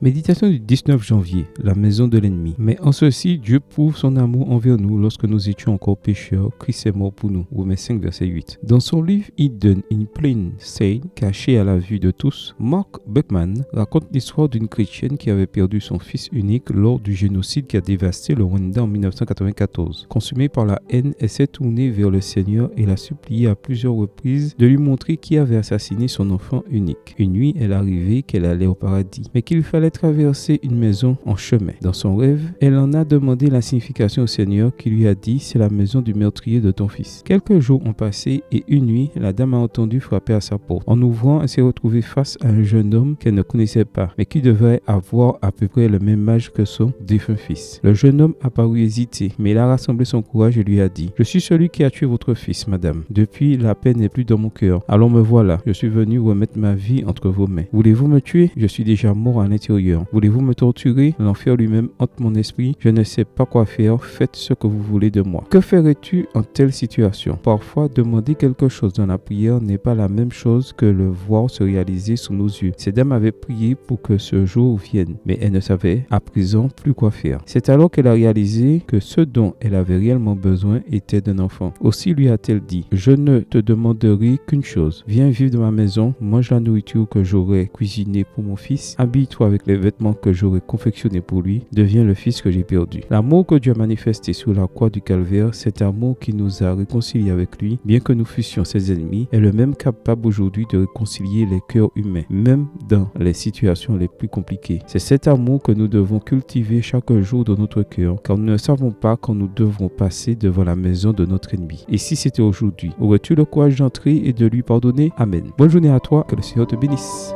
Méditation du 19 janvier, la maison de l'ennemi. Mais en ceci, Dieu prouve son amour envers nous lorsque nous étions encore pécheurs. Christ est mort pour nous. Romains 5, verset 8. Dans son livre Hidden in Plain Sight, caché à la vue de tous, Mark Buckman raconte l'histoire d'une chrétienne qui avait perdu son fils unique lors du génocide qui a dévasté le Rwanda en 1994. Consumée par la haine, elle s'est tournée vers le Seigneur et l'a supplié à plusieurs reprises de lui montrer qui avait assassiné son enfant unique. Une nuit, elle arrivait qu'elle allait au paradis, mais qu'il fallait traverser une maison en chemin. Dans son rêve, elle en a demandé la signification au Seigneur qui lui a dit: c'est la maison du meurtrier de ton fils. Quelques jours ont passé et une nuit, la dame a entendu frapper à sa porte. En ouvrant, elle s'est retrouvée face à un jeune homme qu'elle ne connaissait pas, mais qui devait avoir à peu près le même âge que son défunt fils. Le jeune homme a paru hésiter, mais il a rassemblé son courage et lui a dit: je suis celui qui a tué votre fils, madame. Depuis, la paix n'est plus dans mon cœur. Alors me voilà, je suis venu remettre ma vie entre vos mains. Voulez-vous me tuer? Je suis déjà mort à l'intérieur. Voulez-vous me torturer? L'enfer lui-même hante mon esprit. Je ne sais pas quoi faire. Faites ce que vous voulez de moi. Que ferais-tu en telle situation? Parfois, demander quelque chose dans la prière n'est pas la même chose que le voir se réaliser sous nos yeux. Cette dame avait prié pour que ce jour vienne, mais elle ne savait à présent plus quoi faire. C'est alors qu'elle a réalisé que ce dont elle avait réellement besoin était d'un enfant. Aussi lui a-t-elle dit: je ne te demanderai qu'une chose. Viens vivre dans ma maison, mange la nourriture que j'aurais cuisinée pour mon fils, habille-toi avec les vêtements que j'aurais confectionnés pour lui, deviens le fils que j'ai perdu. L'amour que Dieu a manifesté sur la croix du Calvaire, cet amour qui nous a réconciliés avec lui, bien que nous fussions ses ennemis, est le même capable aujourd'hui de réconcilier les cœurs humains, même dans les situations les plus compliquées. C'est cet amour que nous devons cultiver chaque jour dans notre cœur, car nous ne savons pas quand nous devrons passer devant la maison de notre ennemi. Et si c'était aujourd'hui, aurais-tu le courage d'entrer et de lui pardonner? Amen. Bonne journée à toi, que le Seigneur te bénisse.